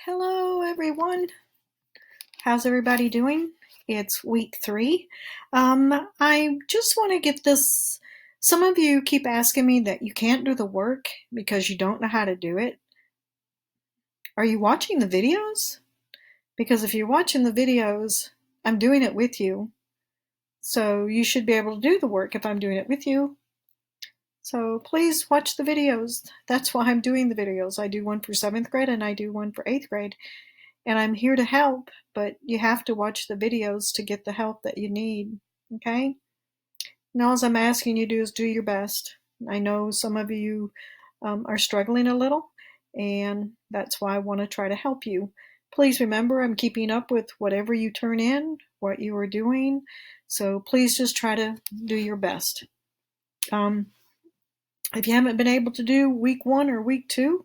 Hello, everyone. How's everybody doing? It's week 3. I just want to get this. Some of you keep asking me that you can't do the work because you don't know how to do it. Are you watching the videos? Because if you're watching the videos, I'm doing it with you. So you should be able to do the work if I'm doing it with you. So please watch the videos. That's why I'm doing the videos. I do one for 7th grade and I do one for 8th grade. And I'm here to help, but you have to watch the videos to get the help that you need, okay? And all I'm asking you to do is do your best. I know some of you are struggling a little, and that's why I want to try to help you. Please remember, I'm keeping up with whatever you turn in, what you are doing, so please just try to do your best. If you haven't been able to do week 1 or week 2,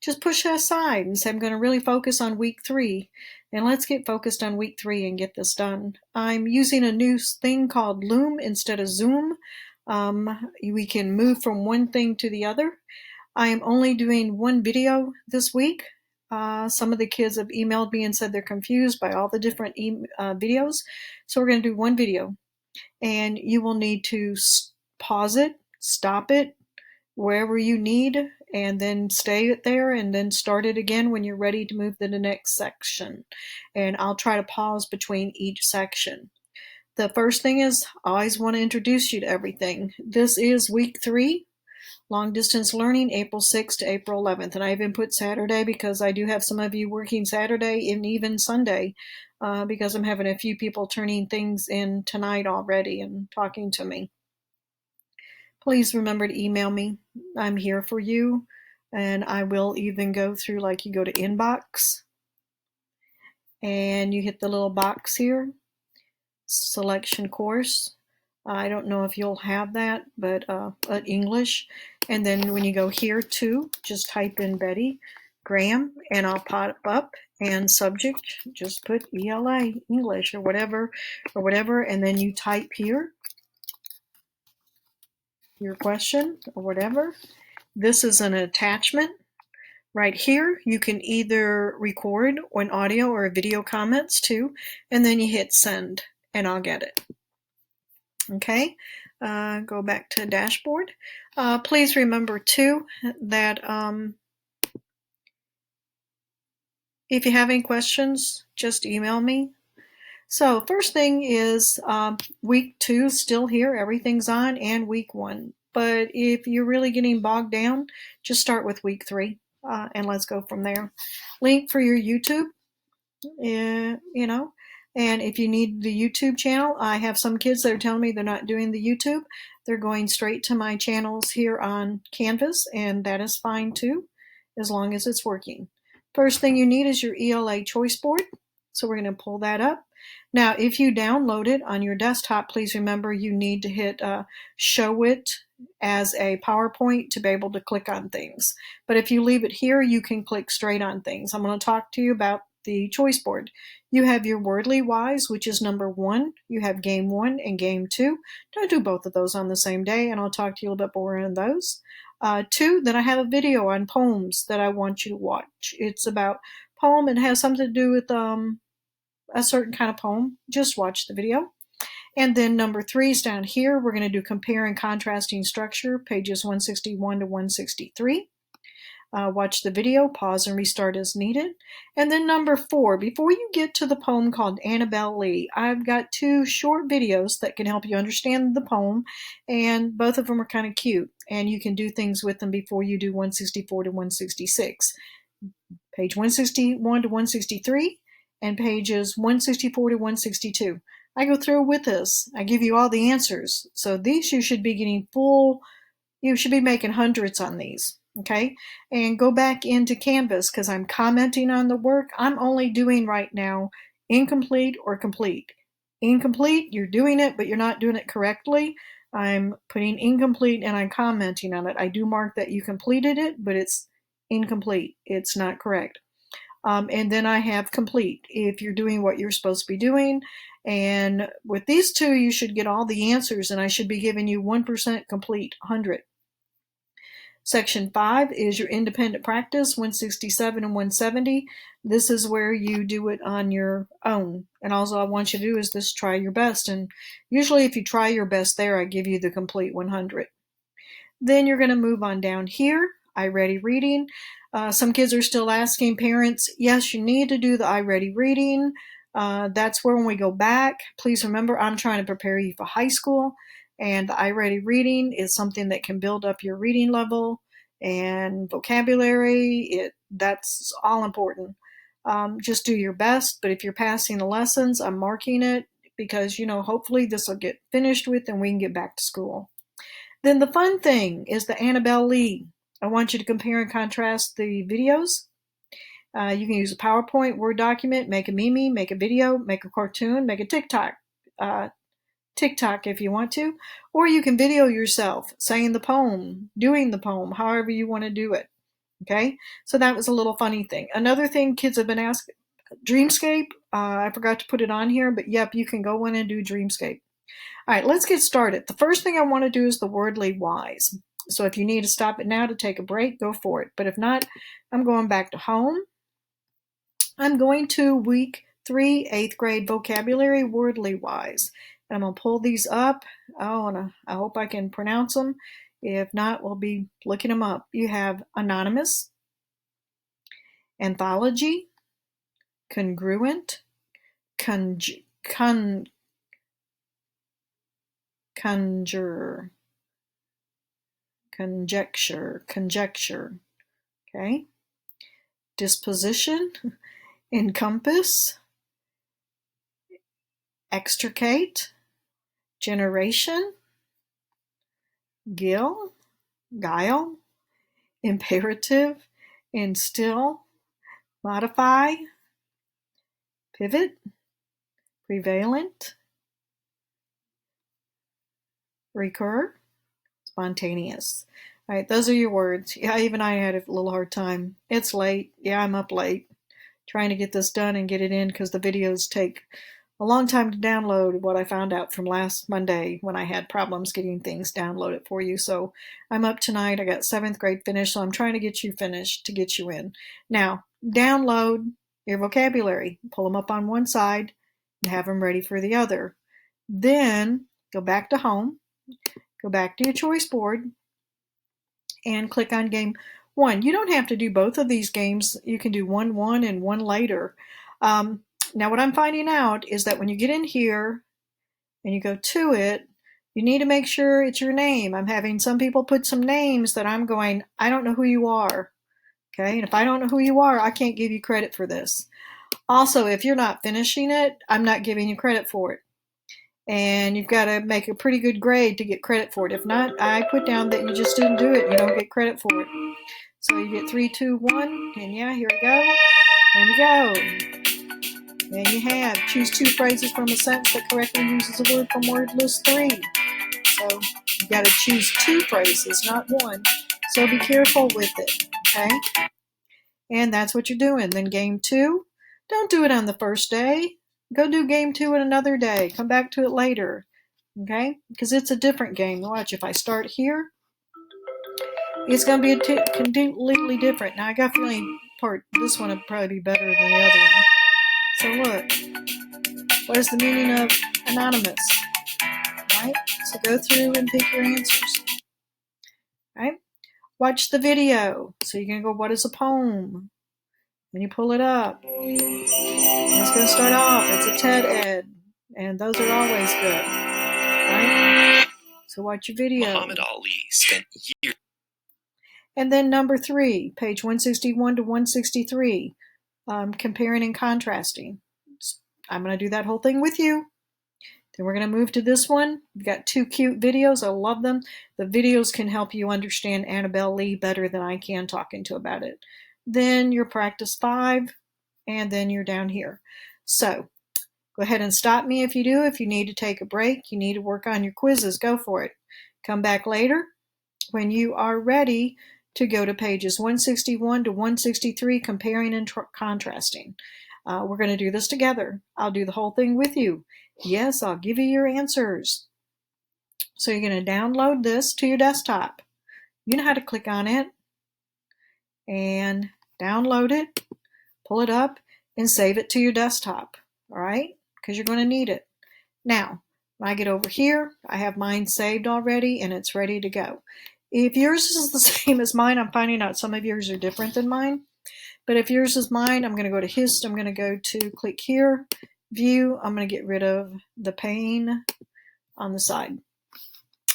just push it aside and say, I'm going to really focus on week 3. And let's get focused on week 3 and get this done. I'm using a new thing called Loom instead of Zoom. We can move from one thing to the other. I am only doing one video this week. Some of the kids have emailed me and said they're confused by all the different videos. So we're going to do one video. And you will need to pause it, stop it, wherever you need, and then stay there and then start it again when you're ready to move to the next section. And I'll try to pause between each section. The first thing is, I always want to introduce you to everything. This is week 3, long distance learning, April 6th to April 11th. And I even put Saturday because I do have some of you working Saturday and even Sunday because I'm having a few people turning things in tonight already and talking to me. Please remember to email me. I'm here for you. And I will even go through, like, you go to inbox and you hit the little box here, selection course. I don't know if you'll have that, but English. And then when you go here too, just type in Betty Graham and I'll pop up, and subject, just put ELA, English or whatever, and then you type here your question or whatever. This is an attachment. Right here, you can either record an audio or a video comments too, and then you hit send, and I'll get it. Okay, go back to dashboard. Please remember too that if you have any questions, just email me. So first thing is week 2 still here, everything's on, and week 1. But if you're really getting bogged down, just start with week 3 and let's go from there. Link for your YouTube, you know, and if you need the YouTube channel, I have some kids that are telling me they're not doing the YouTube. They're going straight to my channels here on Canvas, and that is fine too, as long as it's working. First thing you need is your ELA choice board. So we're going to pull that up. Now, if you download it on your desktop, please remember you need to hit show it as a PowerPoint to be able to click on things. But if you leave it here, you can click straight on things. I'm going to talk to you about the choice board. You have your Wordly Wise, which is number 1. You have game 1 and game 2. Don't do both of those on the same day, and I'll talk to you a little bit more on those. 2, then I have a video on poems that I want you to watch. It's about poem and has something to do with a certain kind of poem. Just watch the video. And then number 3 is down here. We're going to do compare and contrasting structure, pages 161 to 163. Watch the video, pause and restart as needed. And then number 4, before you get to the poem called Annabel Lee, I've got 2 short videos that can help you understand the poem, and both of them are kind of cute, and you can do things with them before you do 164 to 166. Page 161 to 163 and pages 164 to 162. I go through with this. I give you all the answers. So these you should be getting full, you should be making hundreds on these. Okay, and go back into Canvas because I'm commenting on the work. I'm only doing right now incomplete or complete. Incomplete, you're doing it, but you're not doing it correctly. I'm putting incomplete and I'm commenting on it. I do mark that you completed it, but it's incomplete. It's not correct. And then I have complete if you're doing what you're supposed to be doing. And with these 2, you should get all the answers, and I should be giving you 1% complete, 100. Section 5 is your independent practice, 167 and 170. This is where you do it on your own. And all I want you to do is just try your best. And usually if you try your best there, I give you the complete 100. Then you're going to move on down here, iReady Reading. Some kids are still asking parents, yes, you need to do the iReady Reading. That's where when we go back, please remember I'm trying to prepare you for high school. And the iReady Reading is something that can build up your reading level and vocabulary. That's all important. Just do your best. But if you're passing the lessons, I'm marking it because, hopefully this will get finished with and we can get back to school. Then the fun thing is the Annabelle Lee. I want you to compare and contrast the videos. You can use a PowerPoint, Word document, make a meme, make a video, make a cartoon, make a TikTok. TikTok if you want to, or you can video yourself saying the poem, doing the poem, however you want to do it. Okay, so that was a little funny thing. Another thing kids have been asking, Dreamscape. I forgot to put it on here, but yep, you can go in and do Dreamscape. All right, let's get started. The first thing I want to do is the wordly wise. So if you need to stop it now to take a break, go for it. But if not, I'm going back to home. I'm going to week 3, 8th grade vocabulary, wordly wise. And I'm going to pull these up. Oh, and I hope I can pronounce them. If not, we'll be looking them up. You have anonymous, anthology, congruent, conjure, conjecture, okay? Disposition, encompass, extricate, generation, guile, imperative, instill, modify, pivot, prevalent, recur, spontaneous. All right, those are your words. Yeah, even I had a little hard time. It's late. Yeah, I'm up late trying to get this done and get it in because the videos take a long time to download, what I found out from last Monday when I had problems getting things downloaded for you. So I'm up tonight. I got 7th grade finished, so I'm trying to get you finished to get you in. Now, download your vocabulary. Pull them up on one side and have them ready for the other. Then go back to home. Go back to your choice board and click on game 1. You don't have to do both of these games. You can do one and one later. Now what I'm finding out is that when you get in here and you go to it, you need to make sure it's your name. I'm having some people put some names that I'm going, I don't know who you are. Okay, and if I don't know who you are, I can't give you credit for this. Also, if you're not finishing it, I'm not giving you credit for it. And you've got to make a pretty good grade to get credit for it. If not, I put down that you just didn't do it. You don't get credit for it. So you get 3, 2, 1, and yeah, here we go. There you go. And you have choose 2 phrases from a sentence that correctly uses a word from word list 3. So you got to choose 2 phrases, not 1. So be careful with it, okay? And that's what you're doing. Then game 2, don't do it on the first day. Go do game 2 in another day. Come back to it later, okay? Because it's a different game. Watch, if I start here, it's going to be completely different. Now, I got a feeling this one would probably be better than the other one. So look, what is the meaning of anonymous? Right? So go through and pick your answers. Right? Watch the video. So you're going to go, what is a poem? And you pull it up. And it's going to start off. It's a TED Ed. And those are always good. Right? So watch your video. Muhammad Ali spent years. And then number 3, page 161 to 163. Comparing and contrasting. I'm going to do that whole thing with you. Then we're going to move to this one. We've got 2 cute videos. I love them. The videos can help you understand Annabelle Lee better than I can talking to about it. Then your practice 5, and then you're down here. So go ahead and stop me if you do. If you need to take a break, you need to work on your quizzes, go for it. Come back later when you are ready to go to pages 161 to 163, comparing and contrasting. We're going to do this together. I'll do the whole thing with you. Yes, I'll give you your answers. So you're going to download this to your desktop. you know how to click on it and download it, pull it up, and save it to your desktop, all right? Because you're going to need it. Now, when I get over here, I have mine saved already and it's ready to go. If yours is the same as mine, I'm finding out some of yours are different than mine. But if yours is mine, I'm going to go to Hist. I'm going to go to click here, View. I'm going to get rid of the pane on the side.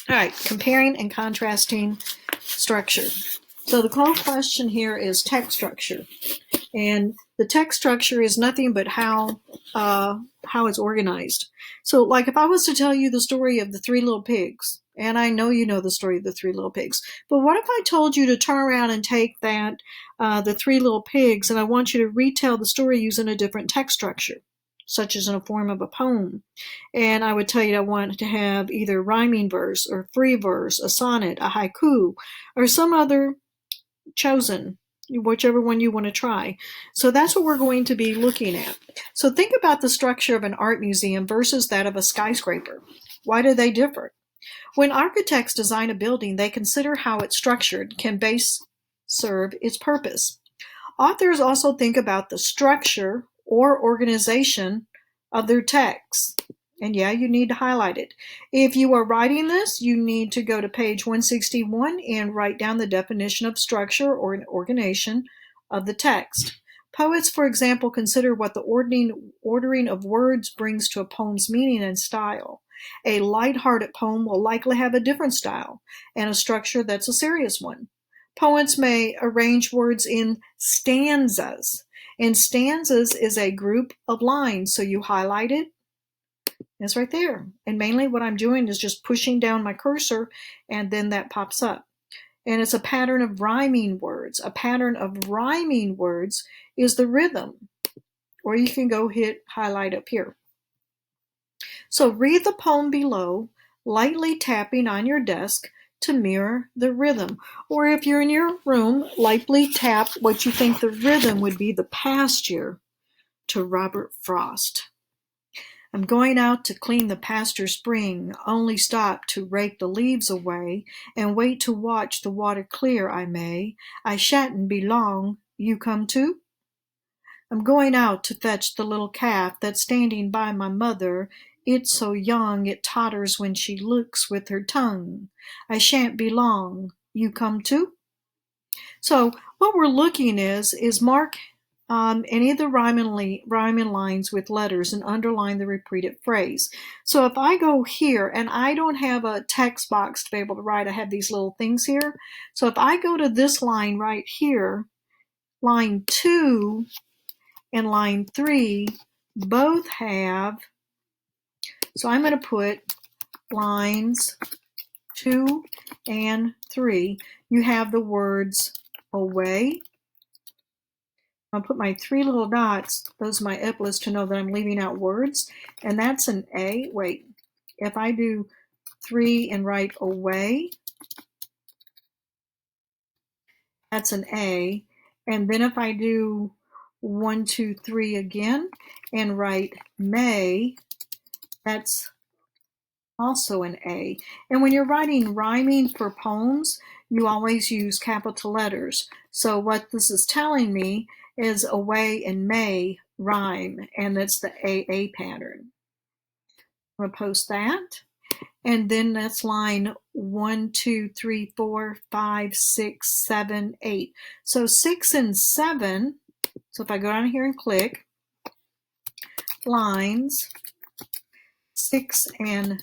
All right, comparing and contrasting structure. So the call question here is text structure. And the text structure is nothing but how it's organized. So like if I was to tell you the story of the Three Little Pigs, and I know you know the story of the Three Little Pigs, but what if I told you to turn around and take that, the Three Little Pigs, and I want you to retell the story using a different text structure, such as in a form of a poem. And I would tell you I want to have either rhyming verse or free verse, a sonnet, a haiku, or some other chosen, whichever one you want to try. So that's what we're going to be looking at. So think about the structure of an art museum versus that of a skyscraper. Why do they differ? When architects design a building, they consider how it's structured can best serve its purpose. Authors also think about the structure or organization of their text. And yeah, you need to highlight it. If you are writing this, you need to go to page 161 and write down the definition of structure or an organization of the text. Poets, for example, consider what the ordering of words brings to a poem's meaning and style. A light-hearted poem will likely have a different style and a structure that's a serious one. Poets may arrange words in stanzas, and stanzas is a group of lines, so you highlight it. It's right there. And mainly what I'm doing is just pushing down my cursor and then that pops up. And it's a pattern of rhyming words. A pattern of rhyming words is the rhythm. Or you can go hit highlight up here. So read the poem below, lightly tapping on your desk to mirror the rhythm. Or if you're in your room, lightly tap what you think the rhythm would be the pasture to Robert Frost. I'm going out to clean the pasture spring, only stop to rake the leaves away, and wait to watch the water clear I may. I shan't be long, you come too? I'm going out to fetch the little calf that's standing by my mother. It's so young it totters when she looks with her tongue. I shan't be long, you come too? So what we're looking is mark any of the rhyming lines with letters and underline the repeated phrase. So if I go here and I don't have a text box to be able to write, I have these little things here. So if I go to this line right here, line 2 and line 3 both have, so I'm going to put lines 2 and 3. You have the words away. I'll put my 3 little dots, those are my epaulets to know that I'm leaving out words, and that's an A. Wait, if I do 3 and write away, that's an A. And then if I do 1, 2, 3 again and write may, that's also an A. And when you're writing rhyming for poems, you always use capital letters. So what this is telling me is away and may rhyme, and that's the AA pattern. I'm going to post that. And then that's line 1, 2, 3, 4, 5, 6, 7, 8. So 6 and 7, so if I go down here and click, lines 6 and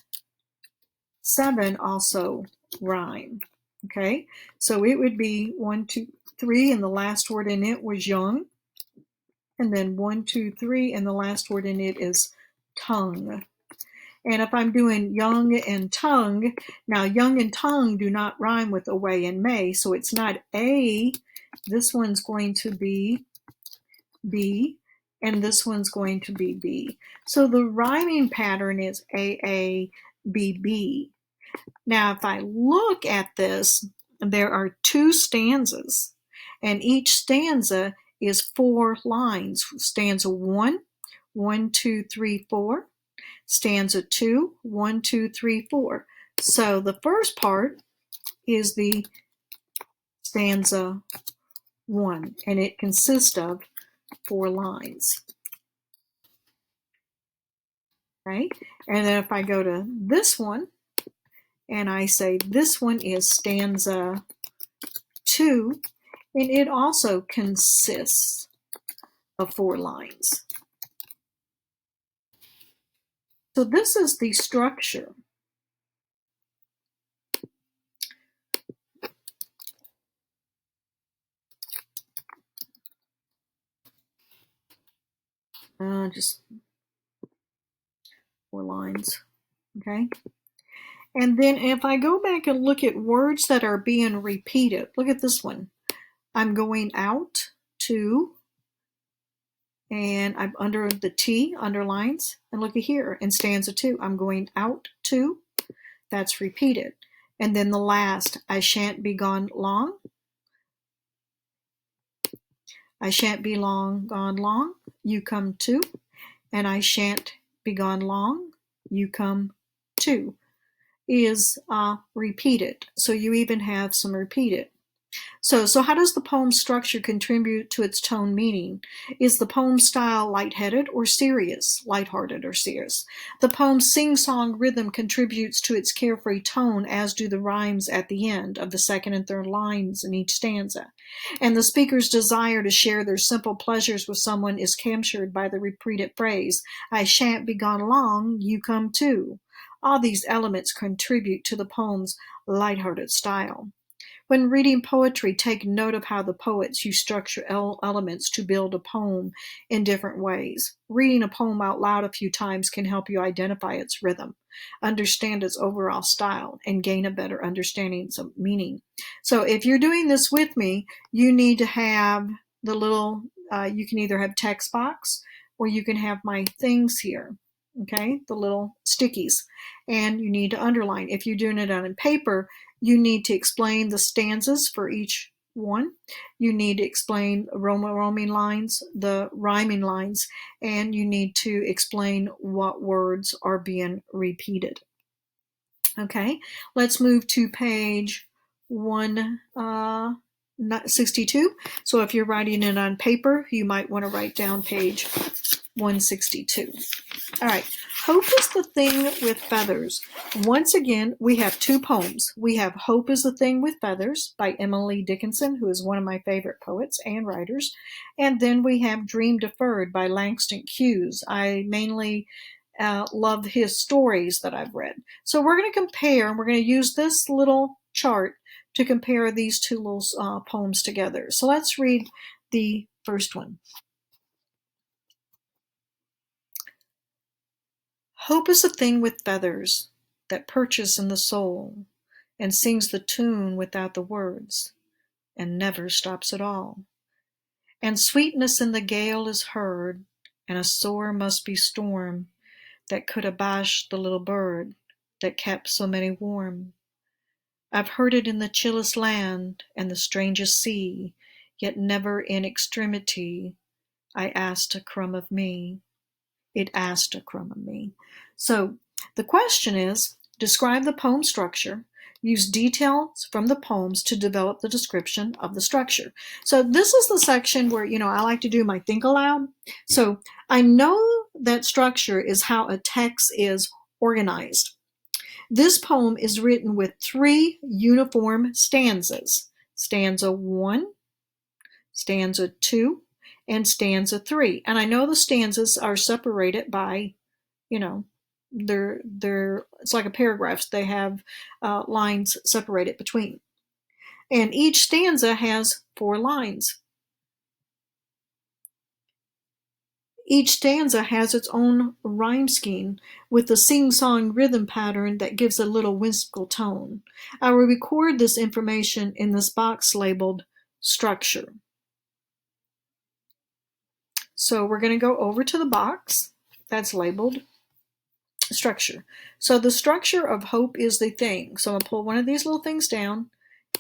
7 also rhyme. Okay, so it would be 1, 2, 3, and the last word in it was young. And then 1, 2, 3, and the last word in it is tongue. And if I'm doing young and tongue, now young and tongue do not rhyme with away and may, so it's not A. This one's going to be B, and this one's going to be B. So the rhyming pattern is AA, BB. Now, if I look at this, there are 2 stanzas, and each stanza is 4 lines. Stanza 1, 1, 2, 3, 4. Stanza 2, 1, 2, 3, 4. So the first part is the stanza 1, and it consists of 4 lines. Right? And then if I go to this one, and I say this one is stanza 2, and it also consists of 4 lines. So this is the structure. Just 4 lines, okay? And then if I go back and look at words that are being repeated, look at this one. I'm going out to, and I'm under the T, underlines, and look at here in stanza 2, I'm going out to, that's repeated. And then the last, I shan't be gone long. I shan't be gone long, you come too. And I shan't be gone long, you come too, is repeated. So you even have some repeated. So how does the poem structure contribute to its tone meaning? Is the poem style lightheaded or serious? Lighthearted or serious? The poem's sing-song rhythm contributes to its carefree tone, as do the rhymes at the end of the second and third lines in each stanza. And the speaker's desire to share their simple pleasures with someone is captured by the repeated phrase, I shan't be gone long, you come too. All these elements contribute to the poem's lighthearted style. When reading poetry, take note of how the poets use structure elements to build a poem in different ways. Reading a poem out loud a few times can help you identify its rhythm, understand its overall style, and gain a better understanding of meaning. So if you're doing this with me, you need to have the little, you can either have text box or you can have my things here. Okay, the little stickies, and you need to underline. If you're doing it on paper, you need to explain the stanzas for each one. You need to explain roaming lines, the rhyming lines, and you need to explain what words are being repeated. Okay, let's move to page 162. So if you're writing it on paper, you might want to write down page 162. All right, Hope is the Thing with Feathers. Once again, we have 2 poems. We have Hope is the Thing with Feathers by Emily Dickinson, who is one of my favorite poets and writers. And then we have Dream Deferred by Langston Hughes. I mainly love his stories that I've read. So we're going to compare, and we're going to use this little chart to compare these 2 little poems together. So let's read the first one. Hope is a thing with feathers that perches in the soul and sings the tune without the words and never stops at all. And sweetness in the gale is heard, and a sore must be storm that could abash the little bird that kept so many warm. I've heard it in the chillest land and the strangest sea, yet never in extremity I asked a crumb of me. It asked a crumb of me. So the question is, describe the poem structure. Use details from the poems to develop the description of the structure. So this is the section where, I like to do my think aloud. So I know that structure is how a text is organized. This poem is written with 3 uniform stanzas. Stanza 1, stanza 2, and stanza 3. And I know the stanzas are separated by, they're it's like a paragraph. They have lines separated between. And each stanza has 4 lines. Each stanza has its own rhyme scheme with a sing-song rhythm pattern that gives a little whimsical tone. I will record this information in this box labeled structure. So we're going to go over to the box that's labeled structure. So the structure of Hope is the Thing. So I'm going to pull one of these little things down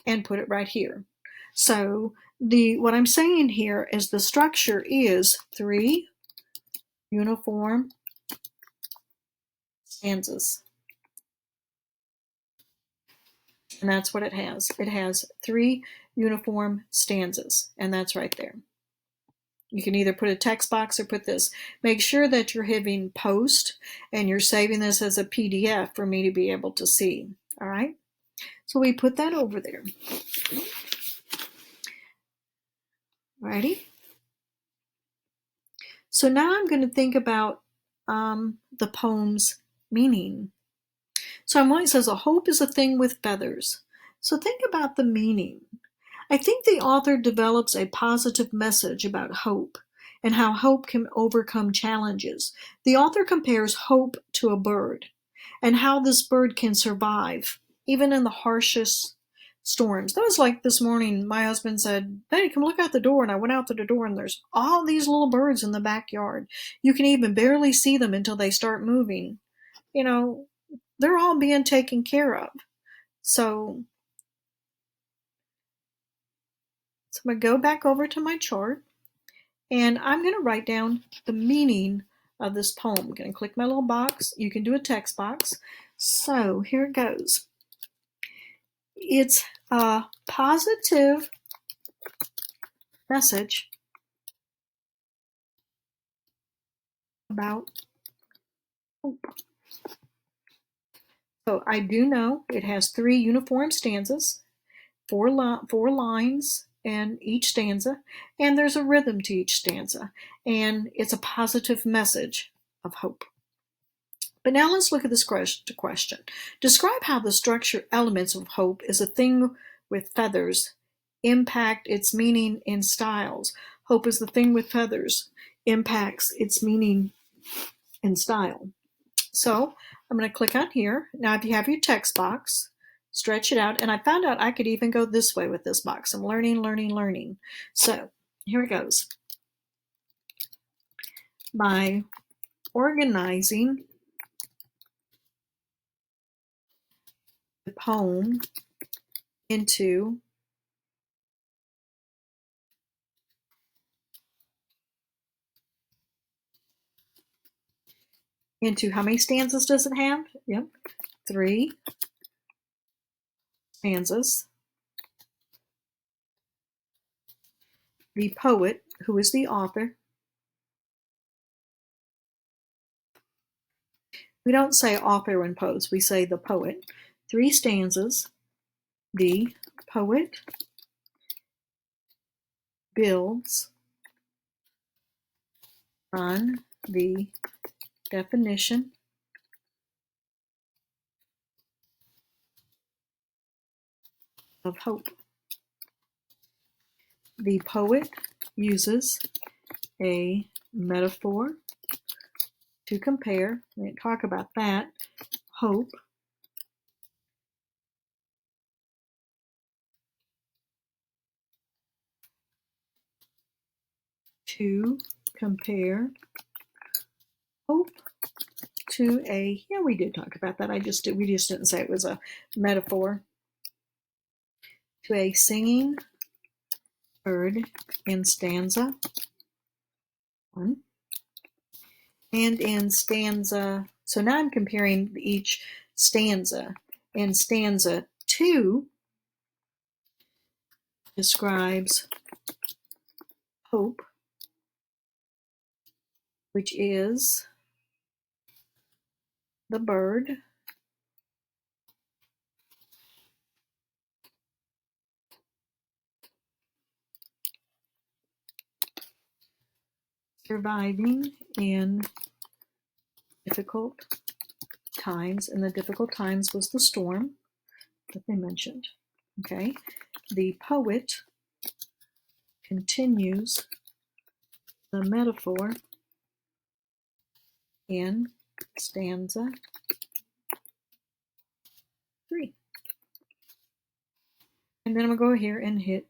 and put it right here. So what I'm saying here is the structure is 3 uniform stanzas. And that's what it has. It has 3 uniform stanzas, and that's right there. You can either put a text box or put this. Make sure that you're hitting post and you're saving this as a PDF for me to be able to see. All right? So we put that over there. Ready? So now I'm going to think about the poem's meaning. So it says, a hope is a thing with feathers. So think about the meaning. I think the author develops a positive message about hope and how hope can overcome challenges. The author compares hope to a bird and how this bird can survive even in the harshest storms. That was like this morning, my husband said, "Hey, come look out the door." And I went out to the door and there's all these little birds in the backyard. You can even barely see them until they start moving. You know, they're all being taken care of. So I'm going to go back over to my chart and I'm going to write down the meaning of this poem. I'm going to click my little box. You can do a text box. So here it goes. It's a positive message about hope. So I do know it has 3 uniform stanzas, 4 lines in each stanza, and there's a rhythm to each stanza, and it's a positive message of hope. But now let's look at this question. Describe how the structure elements of hope is a thing with feathers impact its meaning in styles. Hope is the thing with feathers impacts its meaning in style. So I'm going to click on here. Now if you have your text box, stretch it out. And I found out I could even go this way with this box. I'm learning, learning, learning. So here it goes. By organizing the poem into how many stanzas does it have? Yep, 3 stanzas. The poet, who is the author. We don't say author in prose, we say the poet. 3 stanzas. The poet builds on the definition of hope. The poet uses a metaphor to compare, we didn't talk about that, hope to compare hope to a, yeah, we did talk about that. We just didn't say it was a metaphor. To a singing bird in stanza 1. And in stanza, so now I'm comparing each stanza. In stanza 2 describes hope, which is the bird surviving in difficult times, and the difficult times was the storm that they mentioned. Okay, the poet continues the metaphor in stanza 3. And then I'm going to go here and hit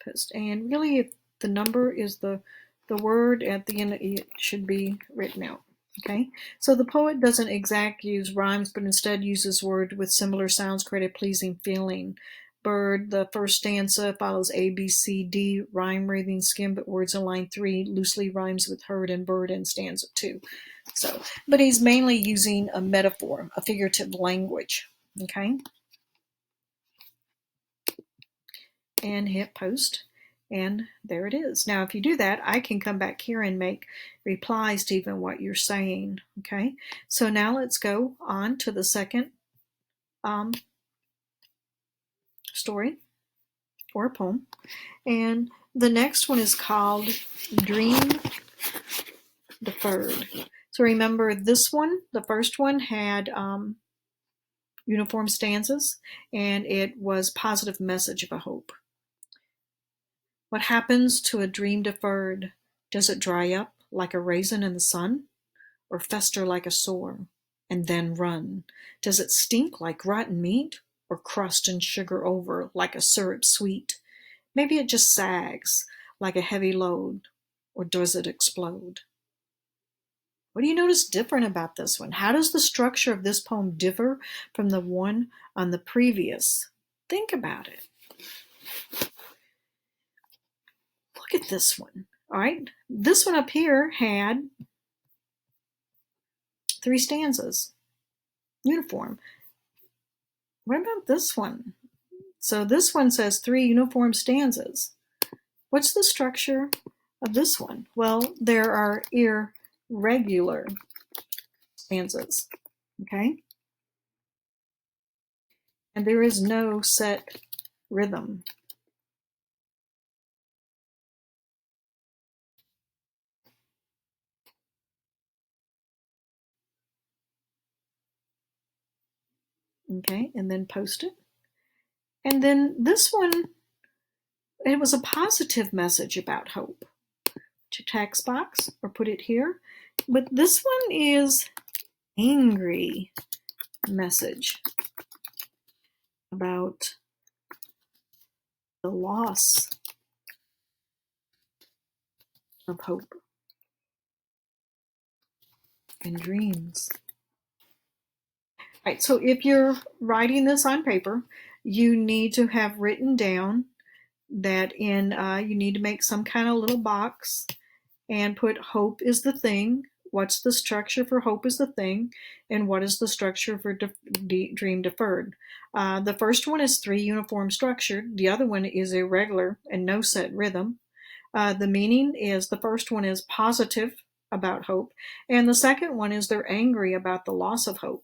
post. And really, if the number is the word at the end, it should be written out. Okay, so the poet doesn't exact use rhymes, but instead uses word with similar sounds, create a pleasing feeling. Bird, the first stanza follows A, B, C, D, rhyme, breathing, skim, but words in line 3 loosely rhymes with heard and bird in stanza 2. So, but he's mainly using a metaphor, a figurative language. Okay, and hit post. And there it is. Now, if you do that, I can come back here and make replies to even what you're saying. Okay, so now let's go on to the second story or poem. And the next one is called Dream Deferred. So remember this one, the first one had uniform stanzas, and it was positive message of a hope. What happens to a dream deferred? Does it dry up like a raisin in the sun, or fester like a sore, and then run? Does it stink like rotten meat, or crust and sugar over like a syrup sweet? Maybe it just sags like a heavy load, or does it explode? What do you notice different about this one? How does the structure of this poem differ from the one on the previous? Think about it. Look at this one. All right, this one up here had 3 stanzas, uniform. What about this one? So this one says 3 uniform stanzas. What's the structure of this one? Well, there are irregular stanzas, okay? And there is no set rhythm. Okay, and then post it. And then this one, it was a positive message about hope. To text box or put it here. But this one is angry message about the loss of hope and dreams. All right, so if you're writing this on paper, you need to have written down that you need to make some kind of little box and put hope is the thing. What's the structure for hope is the thing, and what is the structure for dream deferred? The first one is 3 uniform structured. The other one is irregular and no set rhythm. The meaning is the first one is positive about hope, and the second one is they're angry about the loss of hope.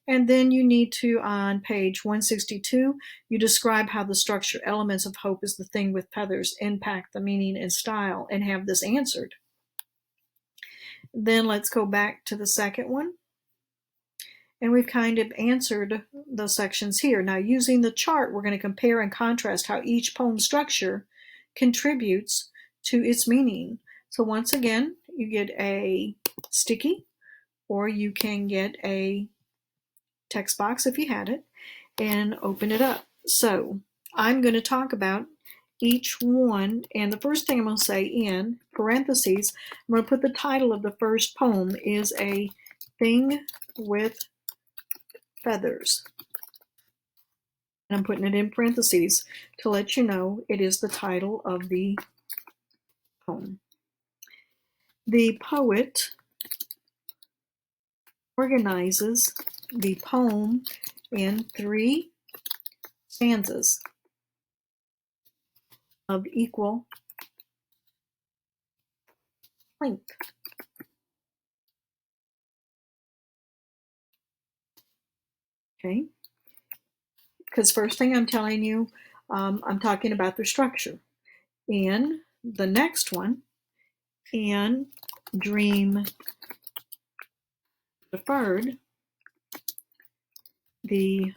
And then you need to, on page 162, you describe how the structure elements of hope is the thing with feathers impact the meaning and style, and have this answered. Then let's go back to the second one. And we've kind of answered the sections here. Now, using the chart, we're going to compare and contrast how each poem structure contributes to its meaning. So once again, you get a sticky, or you can get a text box if you had it, and open it up. So I'm going to talk about each one, and the first thing I'm going to say in parentheses, I'm going to put the title of the first poem is A Thing with Feathers. And I'm putting it in parentheses to let you know it is the title of the poem. The poet organizes the poem in 3 stanzas of equal length. Okay, because first thing I'm telling you, I'm talking about the structure. In the next one, in Dream Deferred, the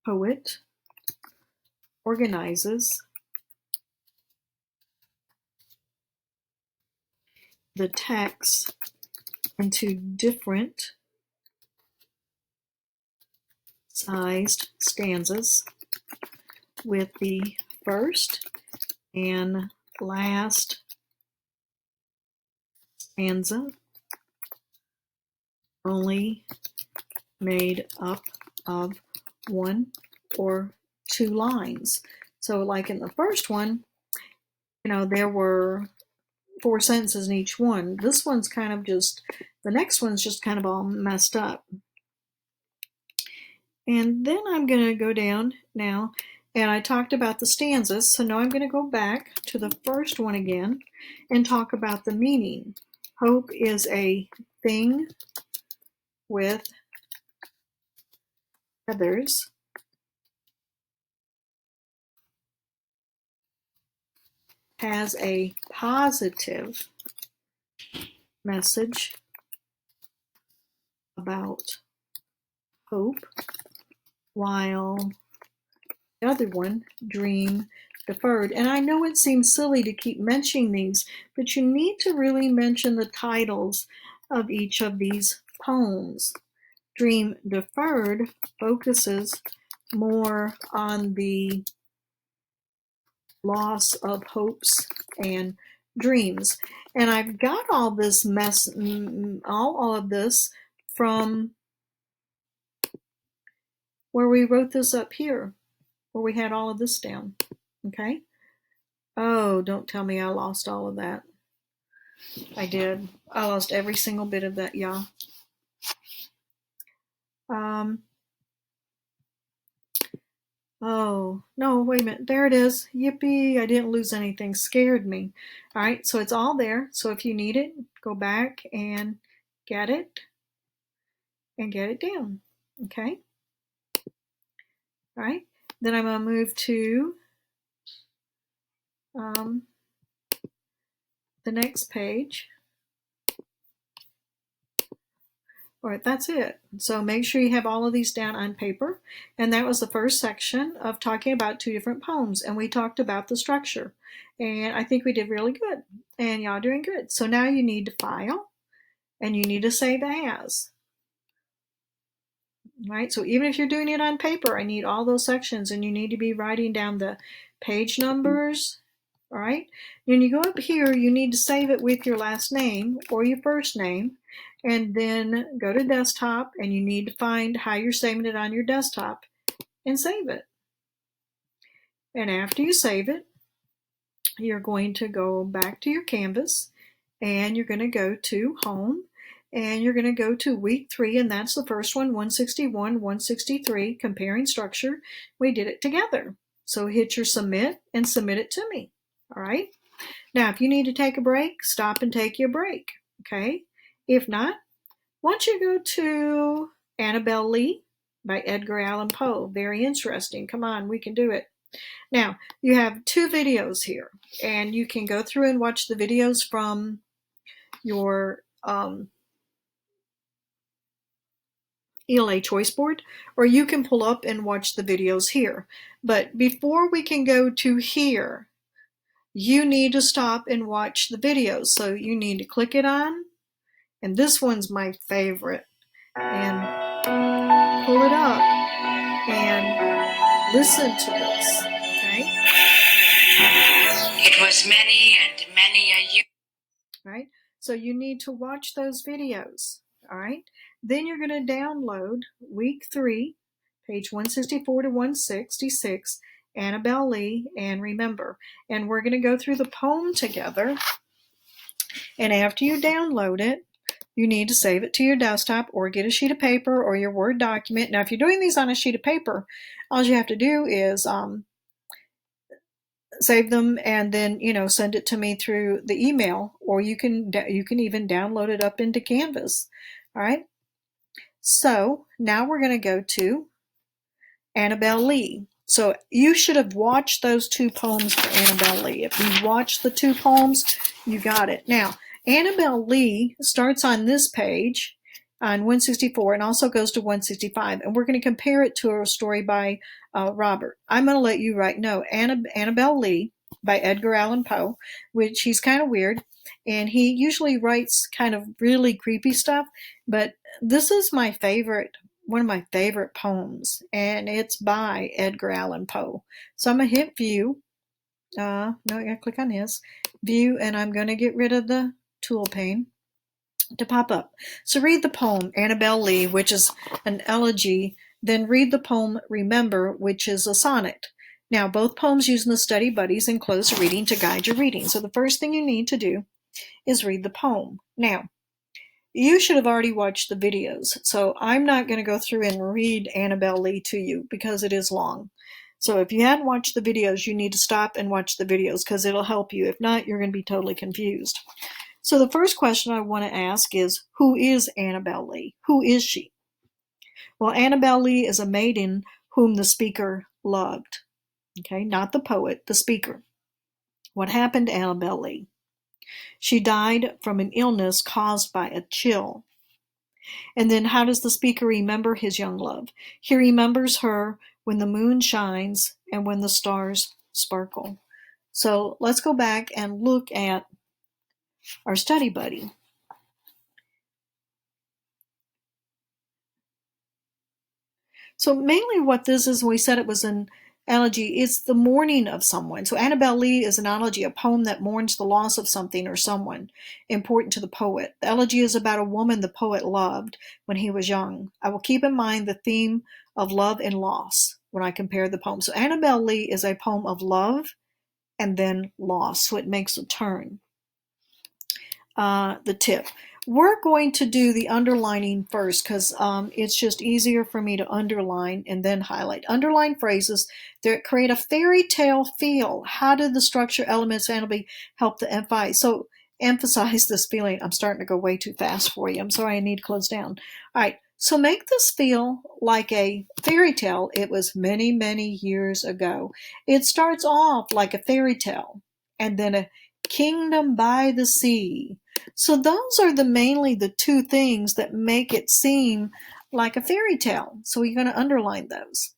poet organizes the text into different sized stanzas, with the first and last stanza only made up of 1 or 2 lines. So like in the first one, there were 4 sentences in each one. This one's kind of just, the next one's just kind of all messed up. And then I'm going to go down now, and I talked about the stanzas, so now I'm going to go back to the first one again and talk about the meaning. Hope is a thing with feathers, has a positive message about hope, while the other one, dream deferred. And I know it seems silly to keep mentioning these, but you need to really mention the titles of each of these poems. Dream deferred focuses more on the loss of hopes and dreams. And I've got all this all of this from where we wrote this up here, where we had all of this down. Okay? Oh, don't tell me I lost all of that. I did. I lost every single bit of that, y'all. Oh, no, wait a minute. There it is. Yippee, I didn't lose anything. Scared me. All right, so it's all there. So if you need it, go back and get it down. Okay? All right, then I'm going to move to the next page. All right, that's it. So make sure you have all of these down on paper. And that was the first section of talking about 2 different poems. And we talked about the structure. And I think we did really good. And y'all doing good. So now you need to file and you need to save as. All right, so even if you're doing it on paper, I need all those sections and you need to be writing down the page numbers. All right, when you go up here, you need to save it with your last name or your first name, and then go to desktop, and you need to find how you're saving it on your desktop and save it. And after you save it, you're going to go back to your Canvas, and you're going to go to Home, and you're going to go to week 3, and that's the first one, 161, 163, comparing structure. We did it together. So hit your submit and submit it to me. All right. Now, if you need to take a break, stop and take your break. Okay. If not, why don't you go to Annabel Lee by Edgar Allan Poe. Very interesting. Come on, we can do it. Now, you have 2 videos here, and you can go through and watch the videos from your ELA choice board, or you can pull up and watch the videos here. But before we can go to here, you need to stop and watch the videos. So you need to click it on, and this one's my favorite, and pull it up and listen to this, okay? It was many and many a year. Right? So you need to watch those videos, all right? Then you're going to download week 3, page 164 to 166, Annabel Lee, and Remember. And we're going to go through the poem together. And after you download it, you need to save it to your desktop or get a sheet of paper or your Word document. Now, if you're doing these on a sheet of paper, all you have to do is save them and then send it to me through the email, or you can even download it up into Canvas. All right. So now we're going to go to Annabel Lee. So you should have watched those 2 poems for Annabel Lee. If you watched the 2 poems, you got it. Now, Annabel Lee starts on this page on 164 and also goes to 165. And we're going to compare it to a story by Robert. I'm going to let you know Annabel Lee by Edgar Allan Poe, which he's kind of weird. And he usually writes kind of really creepy stuff. But this is my favorite, one of my favorite poems. And it's by Edgar Allan Poe. So I'm going to hit view. No, I got to click on his. View, and I'm going to get rid of the tool pane. to pop up. So read the poem Annabel Lee, which is an elegy, then read the poem Remember, which is a sonnet. Now, both poems using the study buddies and close reading to guide your reading. So the first thing you need to do is read the poem. Now, you should have already watched the videos, so I'm not going to go through and read Annabel Lee to you because it is long. So if you hadn't watched the videos, you need to stop and watch the videos because it'll help you. If not, you're going to be totally confused. So the first question I want to ask is, who is Annabel Lee? Who is she? Well, Annabel Lee is a maiden whom the speaker loved. Okay, not the poet, the speaker. What happened to Annabel Lee? She died from an illness caused by a chill. And then how does the speaker remember his young love? He remembers her when the moon shines and when the stars sparkle. So let's go back and look at our study buddy. So mainly what this is, we said it was an elegy, it's the mourning of someone. So Annabel Lee is an elegy, a poem that mourns the loss of something or someone important to the poet. The elegy is about a woman the poet loved when he was young. I will keep in mind the theme of love and loss when I compare the poems. So Annabel Lee is a poem of love and then loss, so it makes a turn. The tip. We're going to do the underlining first because it's just easier for me to underline and then highlight. Underline phrases that create a fairy tale feel. How did the structure, elements, and help to emphasize this feeling? I'm starting to go way too fast for you. I'm sorry, I need to close down. All right, so make this feel like a fairy tale. It was many, many years ago. It starts off like a fairy tale and then a kingdom by the sea. So those are mainly the two things that make it seem like a fairy tale. So you're going to underline those.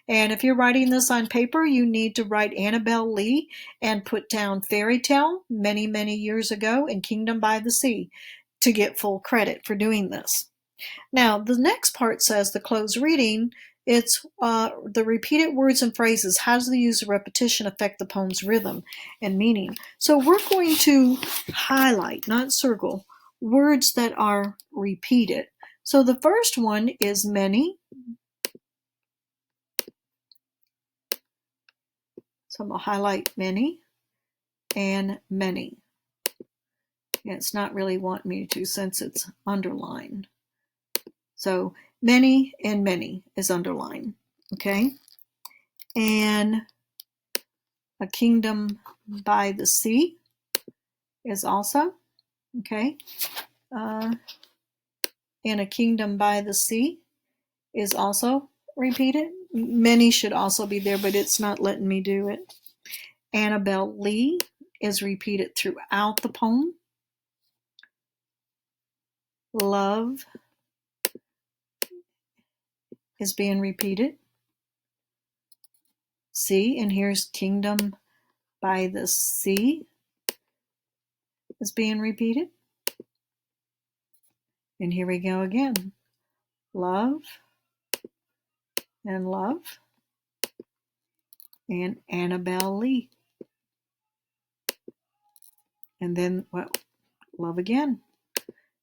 And if you're writing this on paper, you need to write Annabel Lee and put down fairy tale many, many years ago and kingdom by the sea to get full credit for doing this. Now, the next part says the closed reading. It's the repeated words and phrases. How does the use of repetition affect the poem's rhythm and meaning? So we're going to highlight, not circle, words that are repeated. So the first one is many. So I'm going to highlight many and many. And it's not really wanting me to since it's underlined. So many and many is underlined, okay? And a kingdom by the sea is also, okay? And a kingdom by the sea is also repeated. Many should also be there, but it's not letting me do it. Annabel Lee is repeated throughout the poem. Love is being repeated. See, and here's kingdom by the sea is being repeated. And here we go again. Love and love. And Annabel Lee. And then, well, love again.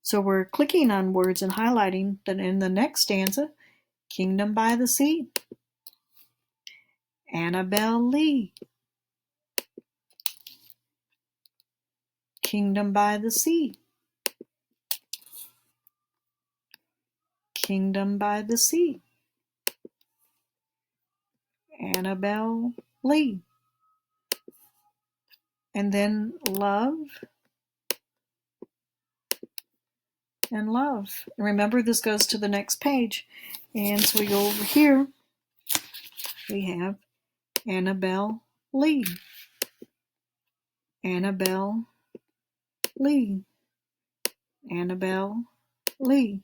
So we're clicking on words and highlighting that in the next stanza, kingdom by the sea. Annabel Lee. Kingdom by the sea. Kingdom by the sea. Annabel Lee. And then love and love. And remember, this goes to the next page. And so we go over here. We have Annabel Lee. Annabel Lee. Annabel Lee.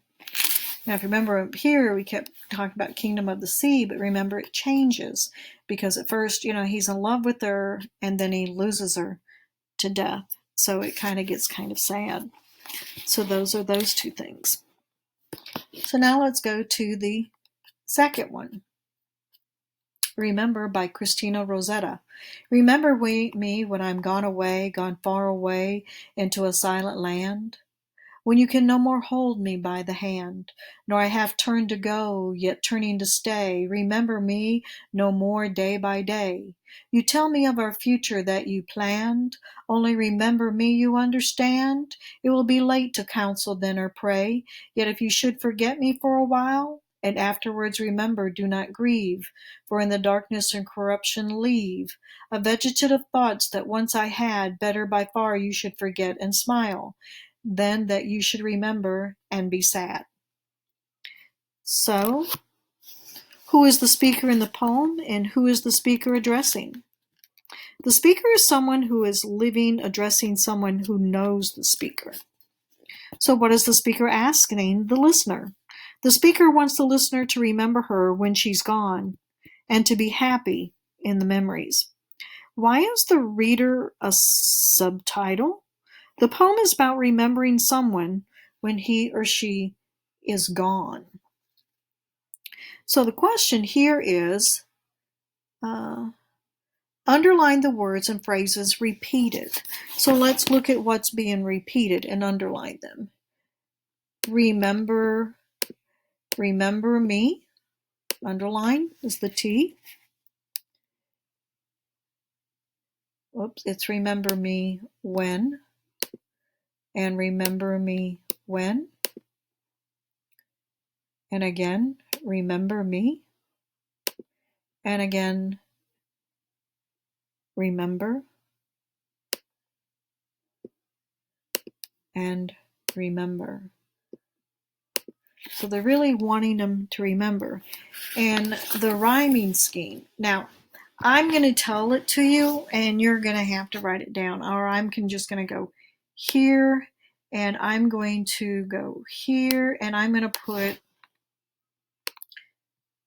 Now, if you remember up here, we kept talking about Kingdom of the Sea, but remember it changes because at first, he's in love with her and then he loses her to death. So it kind of gets kind of sad. So those are those two things. So now let's go to the second one. Remember by Christina Rosetta. Remember me when I'm gone away, gone far away into a silent land? when you can no more hold me by the hand, nor I have turned to go, yet turning to stay, remember me no more day by day. You tell me of our future that you planned, only remember me, you understand? It will be late to counsel then or pray, yet if you should forget me for a while, and afterwards remember, do not grieve, for in the darkness and corruption leave a vegetative thoughts that once I had, better by far you should forget and smile, than that you should remember and be sad. So, who is the speaker in the poem, and who is the speaker addressing? The speaker is someone who is living, addressing someone who knows the speaker. So what is the speaker asking the listener? The speaker wants the listener to remember her when she's gone and to be happy in the memories. Why is the reader a subtitle? The poem is about remembering someone when he or she is gone. So the question here is, underline the words and phrases repeated. So let's look at what's being repeated and underline them. Remember me, underline is the T. Whoops, it's remember me when, and remember me when, and again, remember me, and again, remember, and remember. So they're really wanting them to remember. And the rhyming scheme. Now, I'm going to tell it to you, and you're going to have to write it down. Or I'm just going to go here, and I'm going to go here, and I'm going to put,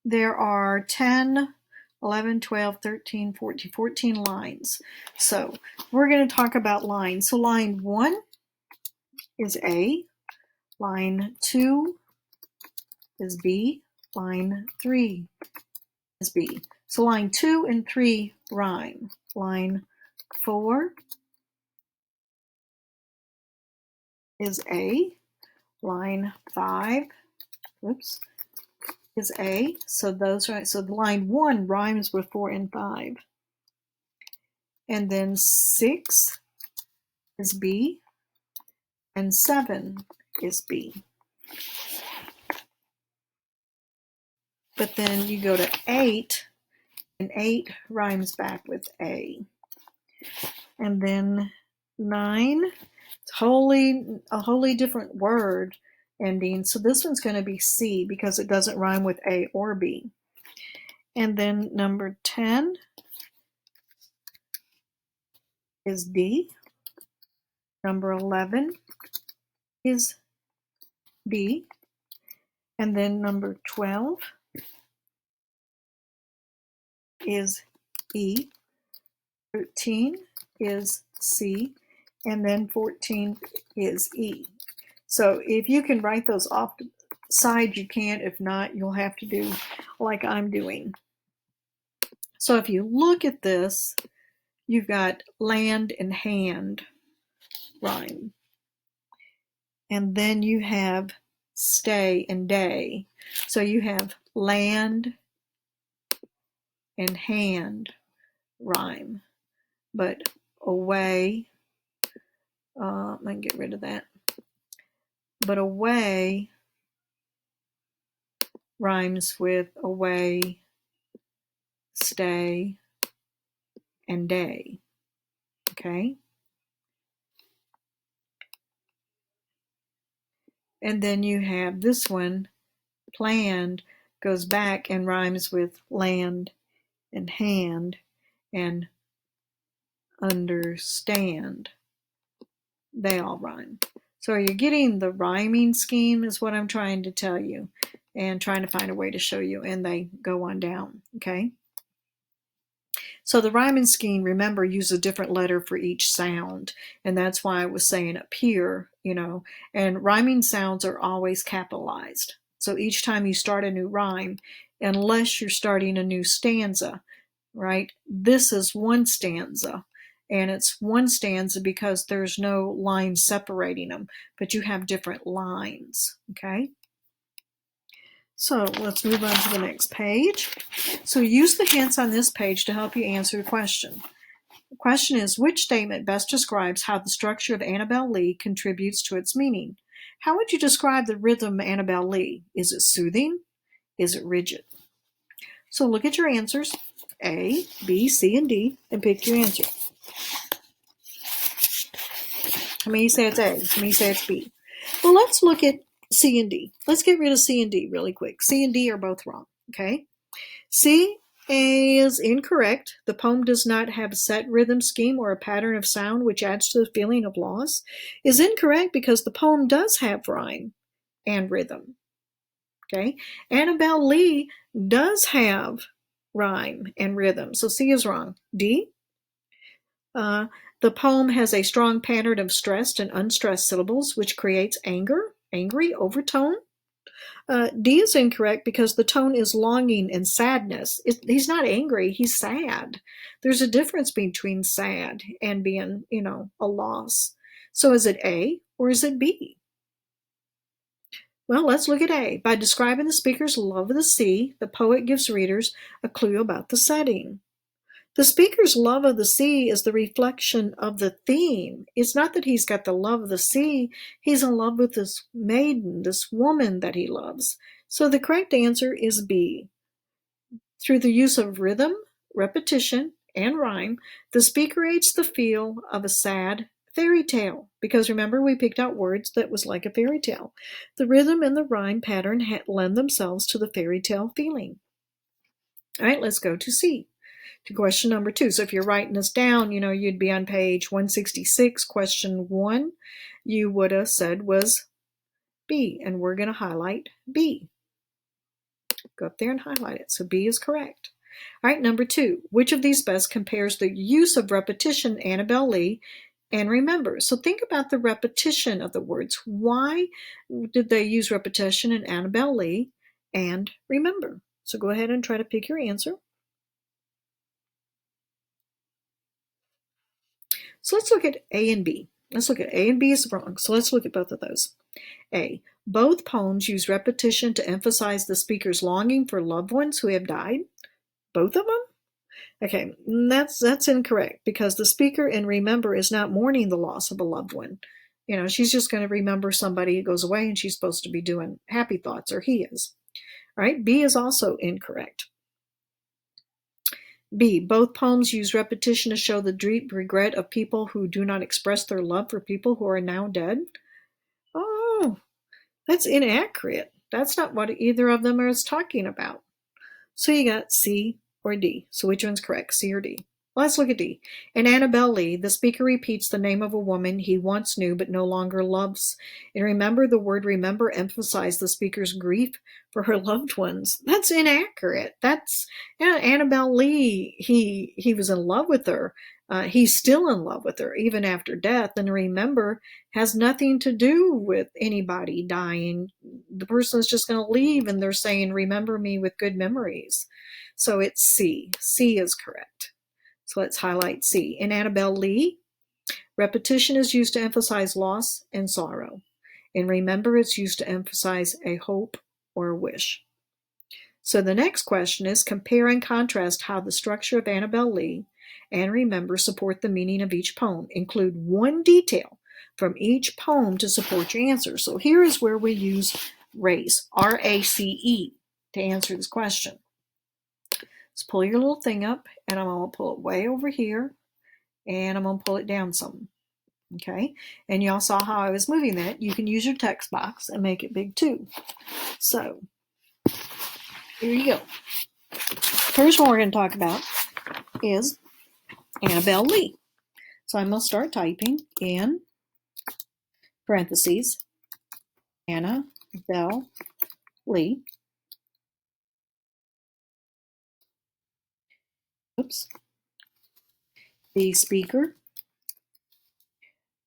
there are 10, 11, 12, 13, 14 lines. So we're going to talk about lines. So line 1 is A, line 2 is B, line 3 is B. So line 2 and 3 rhyme. Line 4 is A, line 5, oops, is A. So those are, so line 1 rhymes with 4 and 5. And then 6 is B, and 7 is B. But then you go to 8, and 8 rhymes back with A. And then 9, it's a wholly different word ending. So this one's going to be C because it doesn't rhyme with A or B. And then number 10 is D. Number 11 is B. And then number 12 is E. 13 is C. And then 14 is E. So if you can write those off the side, you can. If not, you'll have to do like I'm doing. So if you look at this, you've got land and hand rhyme. And then you have stay and day. So you have land and hand rhyme. But away, I can get rid of that. But away rhymes with away, stay, and day. Okay? And then you have this one, planned, goes back and rhymes with land and hand and understand. They all rhyme. So are you getting the rhyming scheme is what I'm trying to tell you and trying to find a way to show you, and they go on down, okay? So the rhyming scheme, remember, use a different letter for each sound, and that's why I was saying up here, and rhyming sounds are always capitalized. So each time you start a new rhyme, unless you're starting a new stanza, right? This is one stanza, and it's one stanza because there's no lines separating them, but you have different lines, okay? So let's move on to the next page. So use the hints on this page to help you answer the question. The question is, which statement best describes how the structure of Annabel Lee contributes to its meaning? How would you describe the rhythm of Annabel Lee? Is it soothing? Is it rigid? So look at your answers, A, B, C, and D, and pick your answer. How many say it's A? How many say it's B? Well, let's look at C and D. Let's get rid of C and D really quick. C and D are both wrong, okay? C is incorrect. The poem does not have a set rhythm scheme or a pattern of sound which adds to the feeling of loss. Is incorrect because the poem does have rhyme and rhythm, okay? Annabel Lee does have rhyme and rhythm, so C is wrong. D, the poem has a strong pattern of stressed and unstressed syllables, which creates angry overtone. D is incorrect because the tone is longing and sadness. He's not angry, he's sad. There's a difference between sad and being, a loss. So is it A or is it B? Well, let's look at A. By describing the speaker's love of the sea, the poet gives readers a clue about the setting. The speaker's love of the sea is the reflection of the theme. It's not that he's got the love of the sea. He's in love with this maiden, this woman that he loves. So the correct answer is B. Through the use of rhythm, repetition, and rhyme, the speaker creates the feel of a sad fairy tale. Because remember, we picked out words that was like a fairy tale. The rhythm and the rhyme pattern lend themselves to the fairy tale feeling. All right, let's go to C. To question number 2. So if you're writing this down, you'd be on page 166, question 1. You would have said was B, and we're going to highlight B. Go up there and highlight it. So B is correct. All right, number 2. Which of these best compares the use of repetition, Annabel Lee, and remember? So think about the repetition of the words. Why did they use repetition in Annabel Lee and remember? So go ahead and try to pick your answer. So let's look at A and B. Let's look at A and B is wrong. So let's look at both of those. A, both poems use repetition to emphasize the speaker's longing for loved ones who have died. Both of them? Okay, that's incorrect because the speaker in Remember is not mourning the loss of a loved one. She's just going to remember somebody who goes away and she's supposed to be doing happy thoughts, or he is. All right, B is also incorrect. B, both poems use repetition to show the deep regret of people who do not express their love for people who are now dead. Oh, that's inaccurate. That's not what either of them is talking about. So you got C or D. So which one's correct, C or D? Let's look at D. In Annabel Lee, the speaker repeats the name of a woman he once knew but no longer loves. In Remember, the word remember emphasized the speaker's grief for her loved ones. That's inaccurate. That's Annabel Lee. He was in love with her. He's still in love with her even after death. And Remember has nothing to do with anybody dying. The person is just going to leave and they're saying, remember me with good memories. So it's C. C is correct. So let's highlight C. In Annabel Lee, repetition is used to emphasize loss and sorrow. In Remember, it's used to emphasize a hope or a wish. So the next question is compare and contrast how the structure of Annabel Lee and Remember support the meaning of each poem. Include one detail from each poem to support your answer. So here is where we use RACE, R-A-C-E, to answer this question. Let's pull your little thing up, and I'm going to pull it way over here, and I'm going to pull it down some. Okay, and y'all saw how I was moving that. You can use your text box and make it big too. So here you go. First one we're going to talk about is Annabel Lee. So I'm going to start typing in parentheses Annabel Lee. Oops. The speaker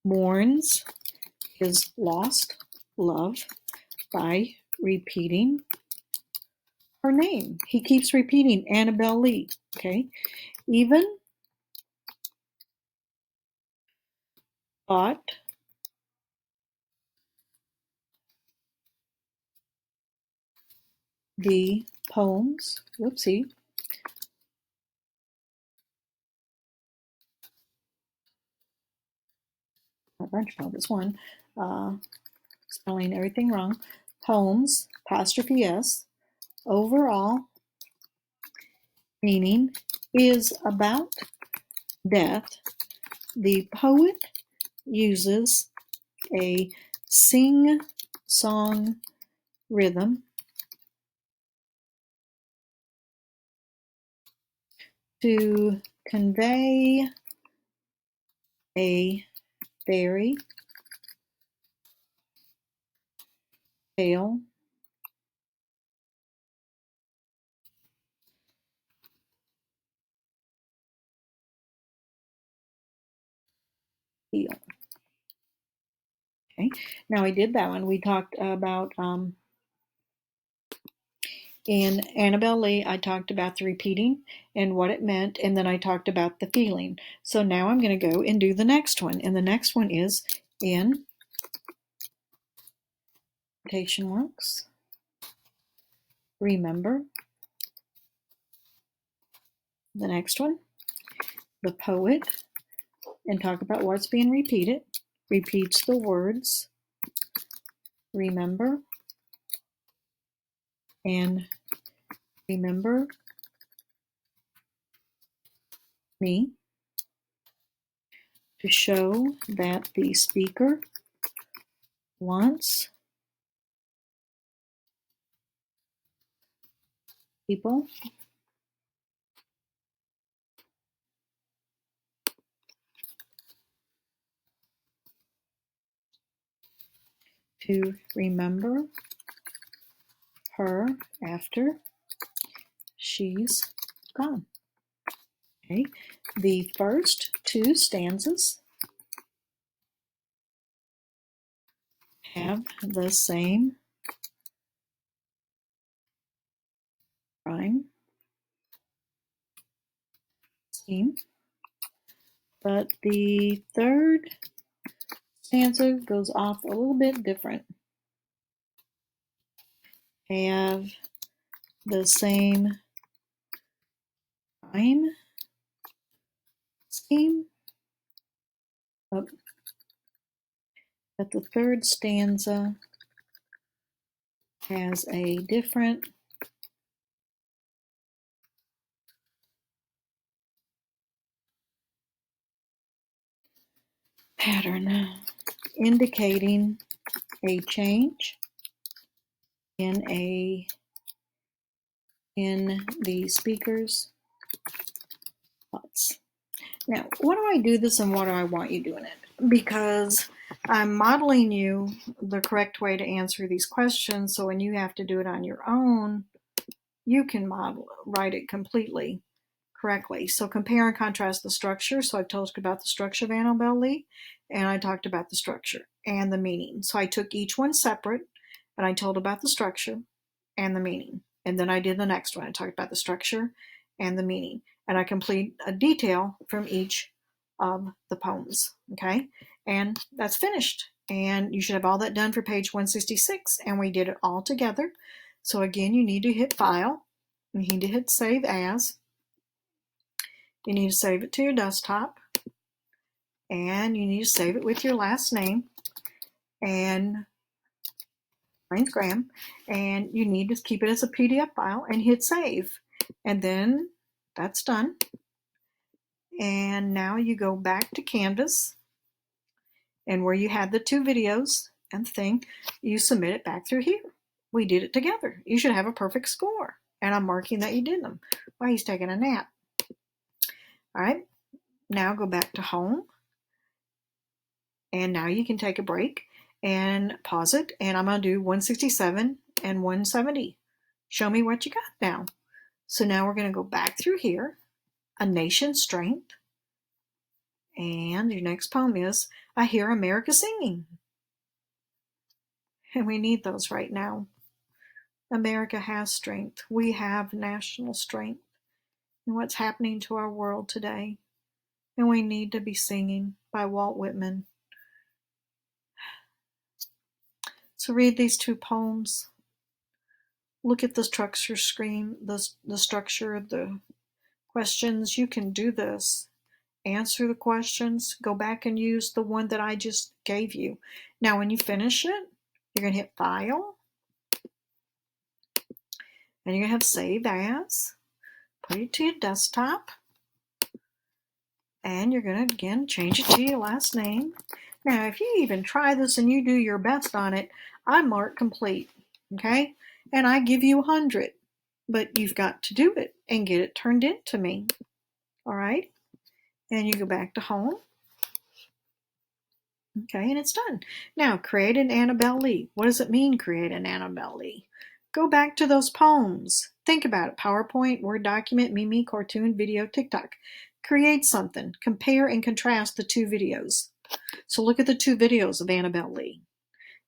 mourns his lost love by repeating her name. He keeps repeating Annabel Lee. Okay. Even bought the poems, whoopsie, a bunch of poems, one, spelling everything wrong, poems, apostrophe S, overall meaning is about death. The poet uses a sing-song rhythm to convey a fairy tale feel. Okay, now we did that one. We talked about in Annabel Lee, I talked about the repeating and what it meant, and then I talked about the feeling. So now I'm going to go and do the next one, and the next one is in quotation marks. Remember. The next one, the poet, and talk about what's being repeated. Repeats the words remember and remember me to show that the speaker wants people to remember her after she's gone. Okay, the first two stanzas have the same rhyme scheme, but the third stanza goes off a little bit different. Have the same rhyme scheme, but the third stanza has a different pattern, indicating a change in the speaker's thoughts. Now, why do I do this and why do I want you doing it? Because I'm modeling you the correct way to answer these questions, so when you have to do it on your own, you can write it completely correctly. So compare and contrast the structure. So I've talked about the structure of Annabel Lee, and I talked about the structure and the meaning. So I took each one separate, and I told about the structure and the meaning. And then I did the next one. I talked about the structure and the meaning. And I complete a detail from each of the poems. Okay? And that's finished. And you should have all that done for page 166. And we did it all together. So again, you need to hit File. You need to hit Save As. You need to save it to your desktop. And you need to save it with your last name. And mine's Graham, and you need to keep it as a PDF file and hit save. And then that's done. And now you go back to Canvas, and where you had the two videos and the thing, you submit it back through here. We did it together. You should have a perfect score. And I'm marking that you did them. Well, he's taking a nap. All right, now go back to home. And now you can take a break and pause it. And I'm going to do 167 and 170. Show me what you got now. So now we're going to go back through here. A Nation's Strength. And your next poem is I Hear America Singing. And we need those right now. America has strength. We have national strength in what's happening to our world today. And we need to be singing by Walt Whitman. So read these 2 poems. Look at the structure screen, the structure of the questions. You can do this. Answer the questions. Go back and use the one that I just gave you. Now, when you finish it, you're going to hit File. And you're going to have Save As. Put it to your desktop. And you're going to, again, change it to your last name. Now, if you even try this and you do your best on it, I mark complete, okay? And I give you 100, but you've got to do it and get it turned into me, all right? And you go back to home, okay, and it's done. Now, create an Annabelle Lee. What does it mean, create an Annabelle Lee? Go back to those poems. Think about it. PowerPoint, Word document, Mimi, cartoon, video, TikTok. Create something. Compare and contrast the 2 videos. So look at the 2 videos of Annabelle Lee.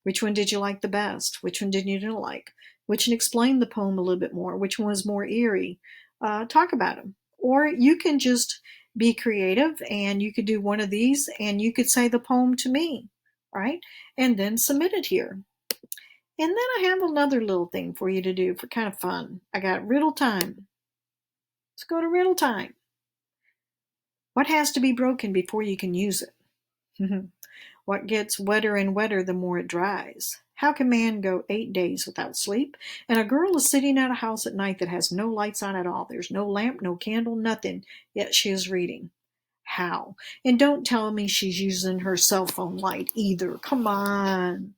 Which one did you like the best? Which one did you not like? Which one explained the poem a little bit more? Which one was more eerie? Talk about them. Or you can just be creative and you could do one of these and you could say the poem to me, right? And then submit it here. And then I have another little thing for you to do for kind of fun. I got riddle time. Let's go to riddle time. What has to be broken before you can use it? What gets wetter and wetter the more it dries? How can man go 8 days without sleep? And a girl is sitting at a house at night that has no lights on at all. There's no lamp, no candle, nothing, yet she is reading. How? And don't tell me she's using her cell phone light either. Come on.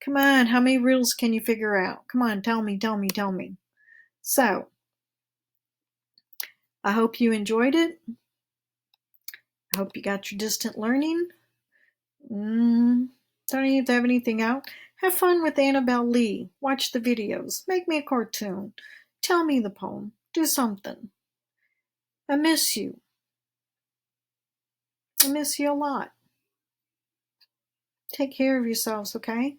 Come on, how many riddles can you figure out? Come on, tell me. So, I hope you enjoyed it. I hope you got your distant learning. Don't even have anything out. Have fun with Annabelle Lee. Watch the videos. Make me a cartoon. Tell me the poem. Do something. I miss you. I miss you a lot. Take care of yourselves, okay?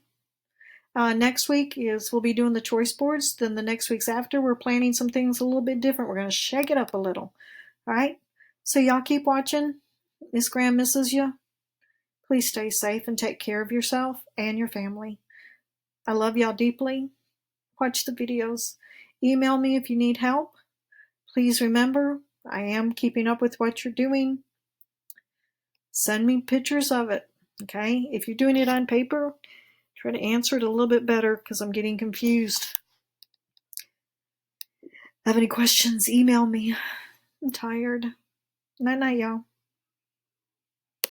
Next week we'll be doing the choice boards. Then the next week's after, we're planning some things a little bit different. We're going to shake it up a little. All right? So y'all keep watching. Miss Graham misses you. Please stay safe and take care of yourself and your family. I love y'all deeply. Watch the videos. Email me if you need help. Please remember, I am keeping up with what you're doing. Send me pictures of it, okay? If you're doing it on paper, try to answer it a little bit better because I'm getting confused. Have any questions, email me. I'm tired. Night-night, y'all.